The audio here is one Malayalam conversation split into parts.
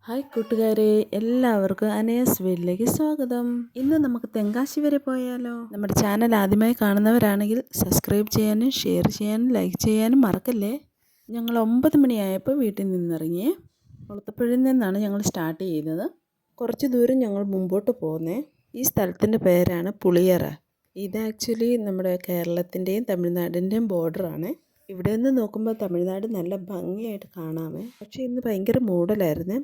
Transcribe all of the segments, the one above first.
ഹായ് കൂട്ടുകാരെ, എല്ലാവർക്കും അനേസ് വീട്ടിലേക്ക് സ്വാഗതം. ഇന്ന് നമുക്ക് തെങ്കാശി വരെ പോയാലോ? നമ്മുടെ ചാനൽ ആദ്യമായി കാണുന്നവരാണെങ്കിൽ സബ്സ്ക്രൈബ് ചെയ്യാനും ഷെയർ ചെയ്യാനും ലൈക്ക് ചെയ്യാനും മറക്കല്ലേ. ഞങ്ങൾ 9 മണിയായപ്പോൾ വീട്ടിൽ നിന്നിറങ്ങി. കൊളത്തപ്പുഴയിൽ നിന്നാണ് ഞങ്ങൾ സ്റ്റാർട്ട് ചെയ്യുന്നത്. കുറച്ച് ദൂരം ഞങ്ങൾ മുമ്പോട്ട് പോകുന്നേ. ഈ സ്ഥലത്തിൻ്റെ പേരാണ് പുളിയറ. ഇത് ആക്ച്വലി നമ്മുടെ കേരളത്തിൻ്റെയും തമിഴ്നാടിൻ്റെയും ബോർഡറാണ്. ഇവിടെ നിന്ന് നോക്കുമ്പോൾ തമിഴ്നാട് നല്ല ഭംഗിയായിട്ട് കാണാമേ. പക്ഷേ ഇന്ന് ഭയങ്കര മൂടലായിരുന്നു.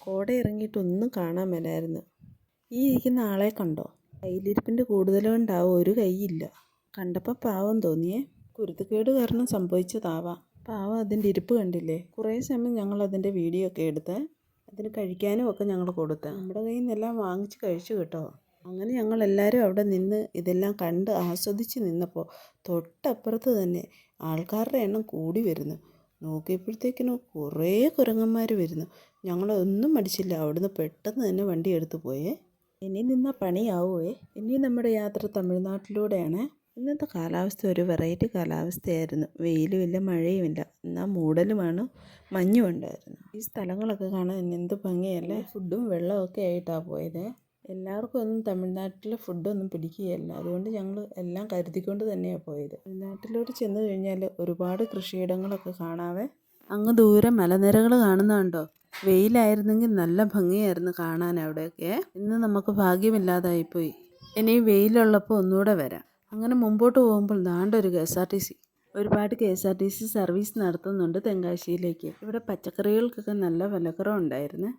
കോട ഇറങ്ങിയിട്ടൊന്നും കാണാൻ മേലായിരുന്നു. ഈ ഇരിക്കുന്ന ആളെ കണ്ടോ? കയ്യിലിരിപ്പിൻ്റെ കൂടുതലുണ്ടാവും, ഒരു കൈയില്ല. കണ്ടപ്പോൾ പാവം തോന്നിയേ. കുരുത്തക്കേട് കാരണം സംഭവിച്ചതാവാം. പാവം അതിൻ്റെ ഇരിപ്പ് കണ്ടില്ലേ. കുറേ സമയം ഞങ്ങൾ അതിൻ്റെ വീഡിയോ ഒക്കെ എടുത്ത് അതിന് കഴിക്കാനും ഒക്കെ ഞങ്ങൾ കൊടുത്ത. നമ്മുടെ കയ്യിൽ നിന്നെല്ലാം വാങ്ങിച്ച് കഴിച്ചു കേട്ടോ. അങ്ങനെ ഞങ്ങളെല്ലാവരും അവിടെ നിന്ന് ഇതെല്ലാം കണ്ട് ആസ്വദിച്ച് നിന്നപ്പോൾ തൊട്ടപ്പുറത്ത് തന്നെ ആൾക്കാരുടെ എണ്ണം കൂടി വരുന്നു. നോക്കിയപ്പോഴത്തേക്കിനും കുറേ കുരങ്ങന്മാർ വരുന്നു. ഞങ്ങളൊന്നും മടിച്ചില്ല, അവിടുന്ന് പെട്ടെന്ന് തന്നെ വണ്ടി എടുത്തു പോയേ. ഇനി നിന്നാൽ പണിയാവുമേ. ഇനി നമ്മുടെ യാത്ര തമിഴ്നാട്ടിലൂടെയാണ്. ഇന്നത്തെ കാലാവസ്ഥ ഒരു വെറൈറ്റി കാലാവസ്ഥയായിരുന്നു. വെയിലുമില്ല മഴയുമില്ല, എന്നാൽ മൂടലുമാണ്, മഞ്ഞും ഉണ്ടായിരുന്നു. ഈ സ്ഥലങ്ങളൊക്കെ കാണാൻ എന്ത് ഭംഗിയല്ലേ. ഫുഡും വെള്ളമൊക്കെ ആയിട്ടാണ് പോയത്. എല്ലാവർക്കും ഒന്നും തമിഴ്നാട്ടിലെ ഫുഡൊന്നും പിടിക്കുകയല്ല. അതുകൊണ്ട് ഞങ്ങൾ എല്ലാം കരുതിക്കൊണ്ട് തന്നെയാണ് പോയത്. തമിഴ്നാട്ടിലോട്ട് ചെന്ന് കഴിഞ്ഞാൽ ഒരുപാട് കൃഷിയിടങ്ങളൊക്കെ കാണാവേ. അങ്ങ് ദൂരെ മലനിരകൾ കാണുന്നുണ്ടോ? വെയിലായിരുന്നെങ്കിൽ നല്ല ഭംഗിയായിരുന്നു കാണാൻ അവിടെയൊക്കെ. ഇന്ന് നമുക്ക് ഭാഗ്യമില്ലാതായിപ്പോയി. ഇനി വെയിലുള്ളപ്പോൾ ഒന്നുകൂടെ വരാം. അങ്ങനെ മുമ്പോട്ട് പോകുമ്പോൾ ദാണ്ടൊരു KSRTC. ഒരുപാട് KSRTC സർവീസ് നടത്തുന്നുണ്ട് തെങ്കാശിയിലേക്ക്. ഇവിടെ പച്ചക്കറികൾക്കൊക്കെ നല്ല വിലക്കുറവുണ്ടായിരുന്നു.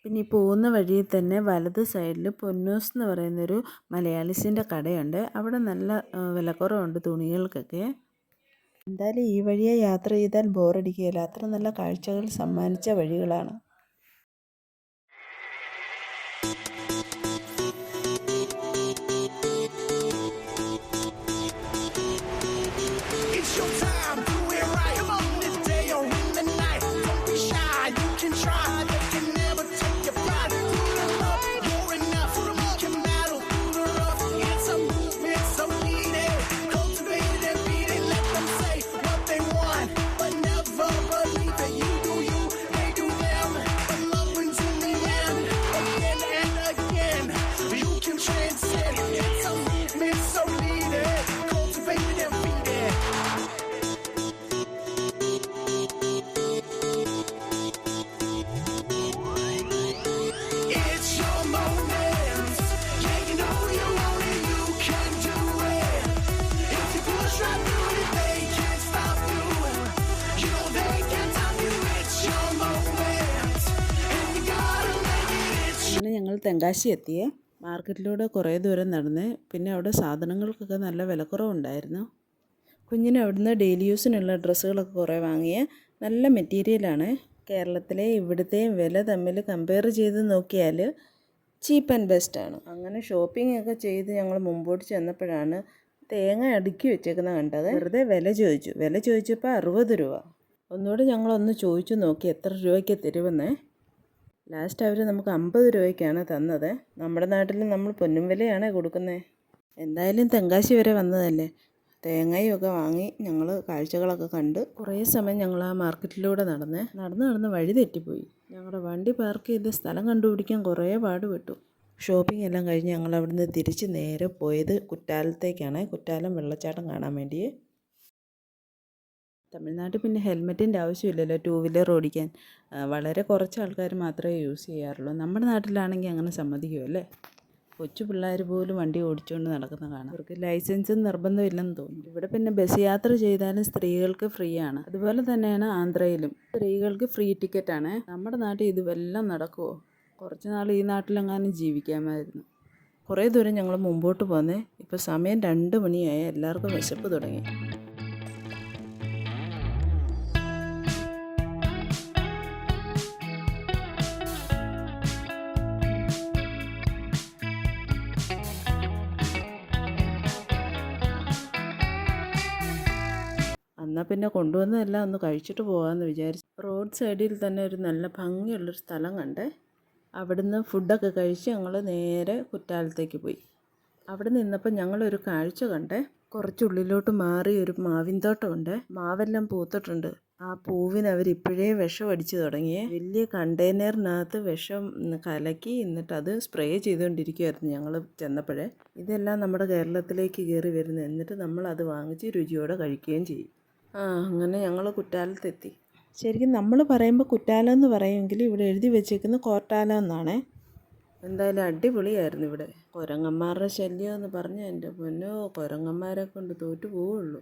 പിന്നെ ഈ പോകുന്ന വഴിയിൽ തന്നെ വലത് സൈഡിൽ പൊന്നൂസ് എന്ന് പറയുന്നൊരു മലയാളീസിൻ്റെ കടയുണ്ട്. അവിടെ നല്ല വിലക്കുറവുണ്ട് തുണികൾക്കൊക്കെ. എന്തായാലും ഈ വഴിയെ യാത്ര ചെയ്താൽ ബോറടിക്കുകയില്ല. അത്ര നല്ല കാഴ്ചകൾ സമ്മാനിച്ച വഴികളാണ്. അങ്ങനെ ഞങ്ങൾ തെങ്കാശി എത്തിയേ. മാർക്കറ്റിലൂടെ കുറേ ദൂരം നടന്ന് പിന്നെ അവിടെ സാധനങ്ങൾക്കൊക്കെ നല്ല വിലക്കുറവുണ്ടായിരുന്നു. കുഞ്ഞിന് അവിടുന്ന് ഡെയിലി യൂസിനുള്ള ഡ്രസ്സുകളൊക്കെ കുറേ വാങ്ങിയ നല്ല മെറ്റീരിയലാണ്. കേരളത്തിലെ ഇവിടുത്തെയും വില തമ്മിൽ കമ്പയർ ചെയ്ത് നോക്കിയാൽ ചീപ്പ് ആൻഡ് ബെസ്റ്റാണ്. അങ്ങനെ ഷോപ്പിംഗ് ഒക്കെ ചെയ്ത് ഞങ്ങൾ മുമ്പോട്ട് ചെന്നപ്പോഴാണ് തേങ്ങ അടുക്കി വെച്ചേക്കുന്നത് കണ്ടത്. വെറുതെ വില ചോദിച്ചപ്പോൾ 60 രൂപ. ഒന്നുകൂടെ ഞങ്ങളൊന്ന് ചോദിച്ചു നോക്കി എത്ര രൂപയ്ക്ക് തരുമെന്നേ. ലാസ്റ്റ് അവർ നമുക്ക് 50 രൂപയ്ക്കാണ് തന്നത്. നമ്മുടെ നാട്ടിൽ നമ്മൾ പൊന്നും വിലയാണ് കൊടുക്കുന്നത്. എന്തായാലും തെങ്കാശി വരെ വന്നതല്ലേ, തേങ്ങയും ഒക്കെ വാങ്ങി ഞങ്ങൾ കാഴ്ചകളൊക്കെ കണ്ട് കുറേ സമയം ഞങ്ങൾ ആ മാർക്കറ്റിലൂടെ നടന്ന് വഴി തെറ്റിപ്പോയി. ഞങ്ങളുടെ വണ്ടി പാർക്ക് ചെയ്ത് സ്ഥലം കണ്ടുപിടിക്കാൻ കുറേ പാടുപെട്ടു. ഷോപ്പിംഗ് എല്ലാം കഴിഞ്ഞ് ഞങ്ങൾ അവിടുന്ന് തിരിച്ച് നേരെ പോയത് കുറ്റാലത്തേക്കാണ്. കുറ്റാലം വെള്ളച്ചാട്ടം കാണാൻ വേണ്ടി. തമിഴ്നാട്ടിൽ പിന്നെ ഹെൽമെറ്റിൻ്റെ ആവശ്യമില്ലല്ലോ 2 വീലർ ഓടിക്കാൻ. വളരെ കുറച്ച് ആൾക്കാർ മാത്രമേ യൂസ് ചെയ്യാറുള്ളൂ. നമ്മുടെ നാട്ടിലാണെങ്കിൽ അങ്ങനെ സമ്മതിക്കുമല്ലേ. കൊച്ചു പിള്ളേർ പോലും വണ്ടി ഓടിച്ചുകൊണ്ട് നടക്കുന്ന കാണാം. അവർക്ക് ലൈസൻസ് നിർബന്ധമില്ലെന്ന് തോന്നുന്നു. ഇവിടെ പിന്നെ ബസ് യാത്ര ചെയ്താലും സ്ത്രീകൾക്ക് ഫ്രീ ആണ്. അതുപോലെ തന്നെയാണ് ആന്ധ്രയിലും സ്ത്രീകൾക്ക് ഫ്രീ ടിക്കറ്റാണ്. നമ്മുടെ നാട്ടിൽ ഇതുവെല്ലാം നടക്കുമോ? കുറച്ച് നാൾ ഈ നാട്ടിലെങ്ങാനും ജീവിക്കാമായിരുന്നു. കുറേ ദൂരം ഞങ്ങൾ മുമ്പോട്ട് പോന്നേ. ഇപ്പോൾ സമയം 2 മണിയായി. എല്ലാവർക്കും വിശപ്പ് തുടങ്ങി. എന്നാൽ പിന്നെ കൊണ്ടുവന്നതെല്ലാം ഒന്ന് കഴിച്ചിട്ട് പോകാമെന്ന് വിചാരിച്ചു. റോഡ് സൈഡിൽ തന്നെ ഒരു നല്ല ഭംഗിയുള്ളൊരു സ്ഥലം കണ്ടേ. അവിടുന്ന് ഫുഡൊക്കെ കഴിച്ച് ഞങ്ങൾ നേരെ കുറ്റാലത്തേക്ക് പോയി. അവിടെ നിന്നപ്പോൾ ഞങ്ങളൊരു കാഴ്ച കണ്ടേ. കുറച്ചുള്ളിലോട്ട് മാറി ഒരു മാവിൻ തോട്ടമുണ്ട്. മാവെല്ലാം പൂത്തിട്ടുണ്ട്. ആ പൂവിന് അവരിപ്പോഴേ വിഷം അടിച്ചു തുടങ്ങിയേ. വലിയ കണ്ടെയ്നറിനകത്ത് വിഷം കലക്കി എന്നിട്ട് അത് സ്പ്രേ ചെയ്തുകൊണ്ടിരിക്കുമായിരുന്നു ഞങ്ങൾ ചെന്നപ്പോഴേ. ഇതെല്ലാം നമ്മുടെ കേരളത്തിലേക്ക് കയറി വരുന്നത്. എന്നിട്ട് നമ്മൾ അത് വാങ്ങിച്ച് രുചിയോടെ കഴിക്കുകയും ചെയ്യും. അങ്ങനെ ഞങ്ങൾ കുറ്റാലത്തെത്തി. ശരിക്കും നമ്മൾ പറയുമ്പോൾ കുറ്റാലം എന്ന് പറയുമെങ്കിലും ഇവിടെ എഴുതി വെച്ചേക്കുന്നത് കോർട്ടാലം എന്നാണ്. എന്തായാലും അടിപൊളിയായിരുന്നു ഇവിടെ. കുരങ്ങന്മാരുടെ ശല്യം എന്ന് പറഞ്ഞാൽ എൻ്റെ പൊന്നോ, കുരങ്ങന്മാരെ കൊണ്ട് തോറ്റു പോവുള്ളൂ.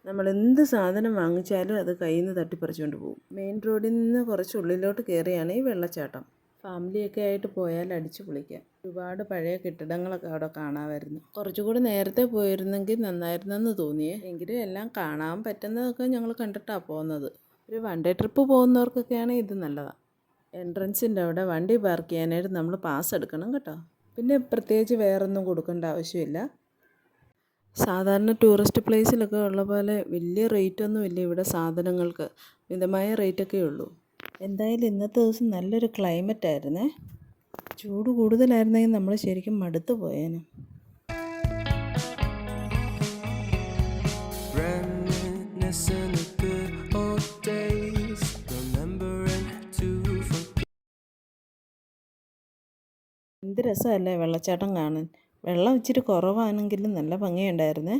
നമ്മൾ എന്ത് സാധനം വാങ്ങിച്ചാലും അത് കയ്യിൽ നിന്ന് തട്ടിപ്പറിച്ചുകൊണ്ട് പോകും. മെയിൻ റോഡിൽ നിന്ന് കുറച്ച് ഉള്ളിലോട്ട് കയറിയാണ് ഈ വെള്ളച്ചാട്ടം. ഫാമിലിയൊക്കെ ആയിട്ട് പോയാൽ അടിച്ചു പൊളിക്കാം. ഒരുപാട് പഴയ കെട്ടിടങ്ങളൊക്കെ അവിടെ കാണാമായിരുന്നു. കുറച്ചുകൂടി നേരത്തെ പോയിരുന്നെങ്കിൽ നന്നായിരുന്നെന്ന് തോന്നിയേ. എങ്കിലും എല്ലാം കാണാൻ പറ്റുന്നതൊക്കെ ഞങ്ങൾ കണ്ടിട്ടാണ് പോകുന്നത്. ഒരു വൺ ഡേ ട്രിപ്പ് പോകുന്നവർക്കൊക്കെയാണ് ഇത് നല്ലതാണ്. എൻട്രൻസിൻ്റെ അവിടെ വണ്ടി പാർക്ക് ചെയ്യാനായിട്ട് നമ്മൾ പാസ് എടുക്കണം കേട്ടോ. പിന്നെ പ്രത്യേകിച്ച് വേറൊന്നും കൊടുക്കേണ്ട ആവശ്യമില്ല. സാധാരണ ടൂറിസ്റ്റ് പ്ലേസിലൊക്കെ ഉള്ള പോലെ വലിയ റേറ്റൊന്നുമില്ല ഇവിടെ സാധനങ്ങൾക്ക്. മിതമായ റേറ്റൊക്കെ ഉള്ളൂ. എന്തായാലും ഇന്നത്തെ ദിവസം നല്ലൊരു ക്ലൈമറ്റ് ആയിരുന്നേ. ചൂട് കൂടുതലായിരുന്നെങ്കിൽ നമ്മൾ ശരിക്കും മടുത്തു പോയേനെ. എന്ത് രസമല്ലേ വെള്ളച്ചാട്ടം കാണാൻ. വെള്ളം ഇച്ചിരി കുറവാണെങ്കിലും നല്ല ഭംഗിയുണ്ടായിരുന്നേ.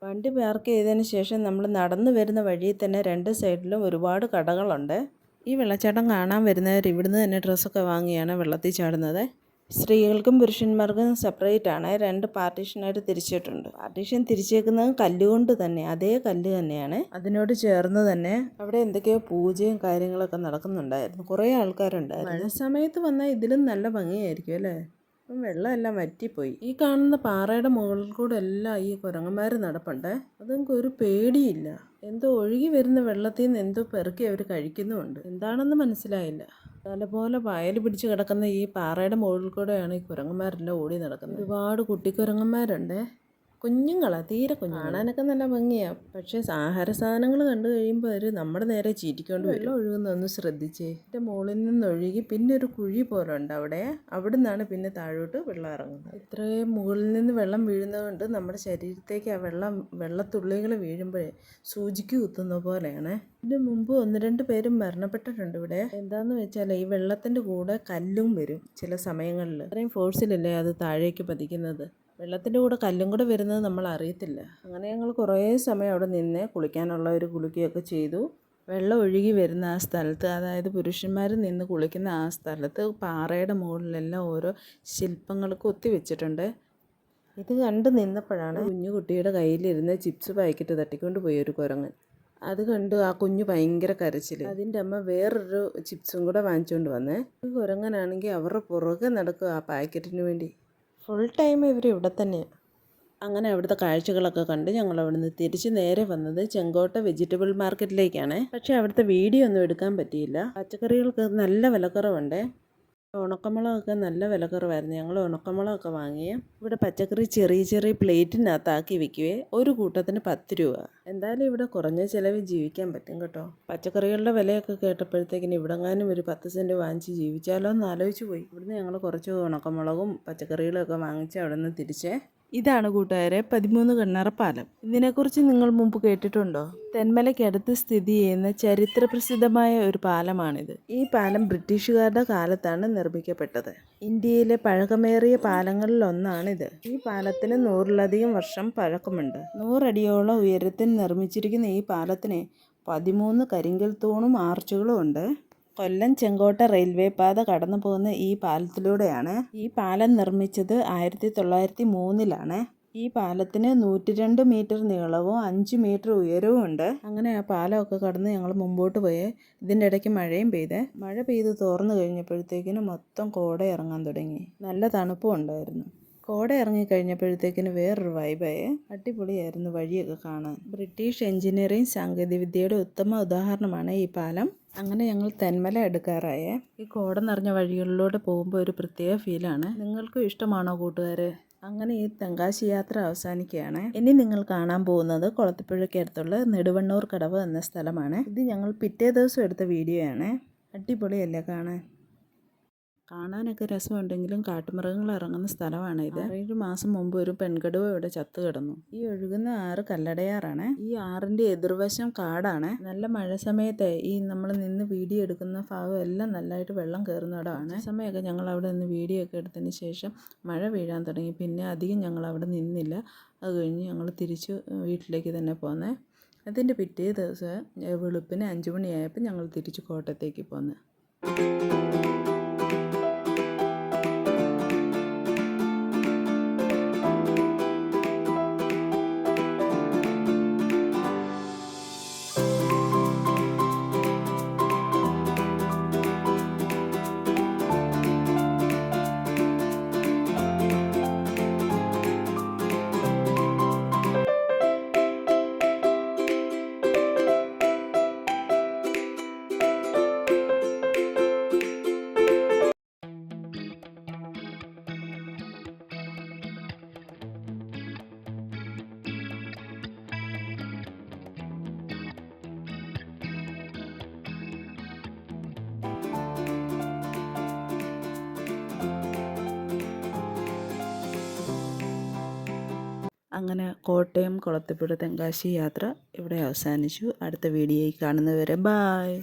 വണ്ടി പാർക്ക് ചെയ്തതിന് ശേഷം നമ്മൾ നടന്നു വരുന്ന വഴിയിൽ തന്നെ രണ്ട് സൈഡിലും ഒരുപാട് കടകളുണ്ട്. ഈ വെള്ളച്ചാട്ടം കാണാൻ വരുന്നവർ ഇവിടുന്ന് തന്നെ ഡ്രസ്സൊക്കെ വാങ്ങിയാണ് വെള്ളത്തിൽ ചാടുന്നത്. സ്ത്രീകൾക്കും പുരുഷന്മാർക്കും സെപ്പറേറ്റ് ആണ്. രണ്ട് പാർട്ടീഷനായിട്ട് തിരിച്ചിട്ടുണ്ട്. പാർട്ടീഷൻ തിരിച്ചേക്കുന്നത് കല്ലുകൊണ്ട് തന്നെ, അതേ കല്ല് തന്നെയാണ്. അതിനോട് ചേർന്ന് തന്നെ അവിടെ എന്തൊക്കെയോ പൂജയും കാര്യങ്ങളൊക്കെ നടക്കുന്നുണ്ടായിരുന്നു. കുറേ ആൾക്കാരുണ്ടായിരുന്നു. മഴ സമയത്ത് വന്നാൽ ഇതിലും നല്ല ഭംഗിയായിരിക്കും അല്ലേ. അപ്പം വെള്ളമെല്ലാം വറ്റിപ്പോയി. ഈ കാണുന്ന പാറയുടെ മുകളിൽ കൂടെ എല്ലാം ഈ കുരങ്ങന്മാർ നടപ്പുണ്ട്. അതൊന്നും ഒരു പേടിയില്ല. എന്തോ ഒഴുകി വരുന്ന വെള്ളത്തിൽ നിന്ന് എന്തോ പെറുക്കി അവർ കഴിക്കുന്നുമുണ്ട്. എന്താണെന്ന് മനസ്സിലായില്ല. നല്ലപോലെ വയൽ പിടിച്ച് കിടക്കുന്ന ഈ പാറയുടെ മുകളിൽ കൂടെയാണ് ഈ കുരങ്ങന്മാരെല്ലാം ഓടി നടക്കുന്നത്. ഒരുപാട് കുട്ടിക്കുരങ്ങന്മാരുണ്ട്. കുഞ്ഞുങ്ങളാണ്, തീരെ കുഞ്ഞു. കാണാനൊക്കെ നല്ല ഭംഗിയാണ്. പക്ഷേ ആഹാര സാധനങ്ങൾ കണ്ടു കഴിയുമ്പോൾ അവർ നമ്മുടെ നേരെ ചീറ്റിക്കൊണ്ട് വരും. വെള്ളം ഒഴുകുന്നൊന്ന് ശ്രദ്ധിച്ചേ. എൻ്റെ മുകളിൽ നിന്നൊഴുകി പിന്നെ ഒരു കുഴി പോലെ ഉണ്ട് അവിടെ നിന്നാണ് പിന്നെ താഴോട്ട് വെള്ളം ഇറങ്ങുന്നത്. ഇത്രയും മുകളിൽ നിന്ന് വെള്ളം വീഴുന്നതുകൊണ്ട് നമ്മുടെ ശരീരത്തേക്ക് ആ വെള്ളത്തുള്ളികൾ വീഴുമ്പോഴേ സൂചിക്ക് കുത്തുന്ന പോലെയാണ്. ഇതിന് മുമ്പ് 1-2 പേരും മരണപ്പെട്ടിട്ടുണ്ട് ഇവിടെ. എന്താണെന്ന് വെച്ചാൽ ഈ വെള്ളത്തിൻ്റെ കൂടെ കല്ലും വരും ചില സമയങ്ങളിൽ. അത്രയും ഫോഴ്സിലല്ലേ അത് താഴേക്ക് പതിക്കുന്നത്. വെള്ളത്തിൻ്റെ കൂടെ കല്ലും കൂടെ വരുന്നത് നമ്മൾ അറിയത്തില്ല. അങ്ങനെ ഞങ്ങൾ കുറേ സമയം അവിടെ നിന്ന് കുളിക്കാനുള്ള ഒരു കുളിക്കുകയൊക്കെ ചെയ്തു. വെള്ളം ഒഴുകി വരുന്ന ആ സ്ഥലത്ത്, അതായത് പുരുഷന്മാർ നിന്ന് കുളിക്കുന്ന ആ സ്ഥലത്ത് പാറയുടെ മുകളിലെല്ലാം ഓരോ ശില്പങ്ങൾ കൊത്തി വെച്ചിട്ടുണ്ട്. ഇത് കണ്ട് നിന്നപ്പോഴാണ് കുഞ്ഞു കുട്ടിയുടെ കയ്യിലിരുന്ന് ചിപ്സ് പാക്കറ്റ് തട്ടിക്കൊണ്ട് പോയി ഒരു കുരങ്ങൻ. അത് കണ്ട് ആ കുഞ്ഞു ഭയങ്കര കരച്ചിൽ. അതിൻ്റെ അമ്മ വേറൊരു ചിപ്സും കൂടെ വാങ്ങിച്ചുകൊണ്ട് വന്നേ. ഈ കുരങ്ങനാണെങ്കിൽ അവരുടെ പുറകെ നടക്കുക ആ പാക്കറ്റിന് വേണ്ടി. ഫുൾ ടൈം ഇവർ ഇവിടെ തന്നെയാണ്. അങ്ങനെ അവിടുത്തെ കാഴ്ചകളൊക്കെ കണ്ട് ഞങ്ങൾ അവിടുന്ന് തിരിച്ച് നേരെ വന്നത് ചെങ്കോട്ട വെജിറ്റബിൾ മാർക്കറ്റിലേക്കാണ്. പക്ഷേ അവിടുത്തെ വീഡിയോ ഒന്നും എടുക്കാൻ പറ്റിയില്ല. പച്ചക്കറികൾക്ക് നല്ല വിലക്കുറവുണ്ട്. ഉണക്കമുളകൊക്കെ നല്ല വിലക്കുറവായിരുന്നു. ഞങ്ങൾ ഉണക്കമുളകൊക്കെ വാങ്ങിയ ഇവിടെ പച്ചക്കറി ചെറിയ ചെറിയ പ്ലേറ്റിനകത്താക്കി വിൽക്കുവേ. ഒരു കൂട്ടത്തിന് 10 രൂപ. എന്തായാലും ഇവിടെ കുറഞ്ഞ ചിലവിൽ ജീവിക്കാൻ പറ്റും കേട്ടോ. പച്ചക്കറികളുടെ വിലയൊക്കെ കേട്ടപ്പോഴത്തേക്കിന് ഇവിടെങ്ങാനും ഒരു 10 സെൻറ്റ് വാങ്ങിച്ച് ജീവിച്ചാലോ എന്ന് ആലോചിച്ച് പോയി. ഇവിടുന്ന് ഞങ്ങൾ കുറച്ച് ഉണക്കമുളകും പച്ചക്കറികളൊക്കെ വാങ്ങിച്ച് അവിടെ നിന്ന് തിരിച്ചേ. ഇതാണ് കൂട്ടുകാരെ 13 കണ്ണറ പാലം. ഇതിനെക്കുറിച്ച് നിങ്ങൾ മുമ്പ് കേട്ടിട്ടുണ്ടോ? തെന്മലയ്ക്കടുത്ത് സ്ഥിതി ചെയ്യുന്ന ചരിത്രപ്രസിദ്ധമായ ഒരു പാലമാണിത്. ഈ പാലം ബ്രിട്ടീഷുകാരുടെ കാലത്താണ് നിർമ്മിക്കപ്പെട്ടത്. ഇന്ത്യയിലെ പഴക്കമേറിയ പാലങ്ങളിൽ ഒന്നാണിത്. ഈ പാലത്തിന് 100-ലധികം വർഷം പഴക്കമുണ്ട്. 100 അടിയോളം ഉയരത്തിൽ നിർമ്മിച്ചിരിക്കുന്ന ഈ പാലത്തിന് 13 കരിങ്കൽ തൂണും ആർച്ചുകളും ഉണ്ട്. കൊല്ലം ചെങ്കോട്ട റെയിൽവേ പാത കടന്നു പോകുന്ന ഈ പാലത്തിലൂടെയാണ്. ഈ പാലം നിർമ്മിച്ചത് 1903-ലാണ്. ഈ പാലത്തിന് 102 മീറ്റർ നീളവും 5 മീറ്റർ ഉയരവും ഉണ്ട്. അങ്ങനെ ആ പാലമൊക്കെ കടന്ന് ഞങ്ങൾ മുമ്പോട്ട് പോയേ. ഇതിൻ്റെ ഇടയ്ക്ക് മഴയും പെയ്തേ. മഴ പെയ്ത് തോർന്നു കഴിഞ്ഞപ്പോഴത്തേക്കിന് മൊത്തം കോട ഇറങ്ങാൻ തുടങ്ങി. നല്ല തണുപ്പും ഉണ്ടായിരുന്നു. കോട ഇറങ്ങിക്കഴിഞ്ഞപ്പോഴത്തേക്കിന് വേറൊരു വൈബായേ. അടിപൊളിയായിരുന്നു വഴിയൊക്കെ കാണാൻ. ബ്രിട്ടീഷ് എഞ്ചിനീയറിംഗ് സാങ്കേതികവിദ്യയുടെ ഉത്തമ ഉദാഹരണമാണ് ഈ പാലം. അങ്ങനെ ഞങ്ങൾ തെന്മല എടുക്കാറായേ. ഈ കോട നിറഞ്ഞ വഴികളിലൂടെ പോകുമ്പോൾ ഒരു പ്രത്യേക ഫീലാണ്. നിങ്ങൾക്കും ഇഷ്ടമാണോ കൂട്ടുകാരെ? അങ്ങനെ ഈ തെങ്കാശി യാത്ര അവസാനിക്കുകയാണ്. ഇനി നിങ്ങൾ കാണാൻ പോകുന്നത് കുളത്തുപുഴയ്ക്കടുത്തുള്ള നെടുവണ്ണൂർ കടവ് എന്ന സ്ഥലമാണ്. ഇത് ഞങ്ങൾ പിറ്റേ ദിവസം എടുത്ത വീഡിയോ ആണ്. അടിപൊളിയല്ലേ കാണാൻ? കാണാനൊക്കെ രസമുണ്ടെങ്കിലും കാട്ടുമൃഗങ്ങൾ ഇറങ്ങുന്ന സ്ഥലമാണ് ഇത്. 6 മാസം മുമ്പ് ഒരു പെൺകടുവ ഇവിടെ ചത്തു കിടന്നു. ഈ ഒഴുകുന്ന ആറ് കല്ലടയാറാണ്. ഈ ആറിന്റെ എതിർവശം കാടാണ്. നല്ല മഴ സമയത്ത് ഈ നമ്മൾ നിന്ന് വീഡിയോ എടുക്കുന്ന ഭാഗം എല്ലാം നല്ലതായിട്ട് വെള്ളം കയറുന്ന ഇടമാണ്. ആ സമയമൊക്കെ ഞങ്ങൾ അവിടെ നിന്ന് വീഡിയോ ഒക്കെ എടുത്തതിന് ശേഷം മഴ വീഴാൻ തുടങ്ങി. പിന്നെ അധികം ഞങ്ങൾ അവിടെ നിന്നില്ല. അത് കഴിഞ്ഞ് ഞങ്ങൾ തിരിച്ച് വീട്ടിലേക്ക് തന്നെ പോന്നേ. അതിൻ്റെ പിറ്റേ ദിവസം വെളുപ്പിന് 5 മണിയായപ്പോൾ ഞങ്ങൾ തിരിച്ച് കോട്ടയത്തേക്ക് പോന്നു. അങ്ങനെ കോട്ടയം കുളത്തൂപ്പുഴ തെങ്കാശി യാത്ര ഇവിടെ അവസാനിച്ചു. അടുത്ത വീഡിയോയിൽ കാണുന്നവരെ ബായ്.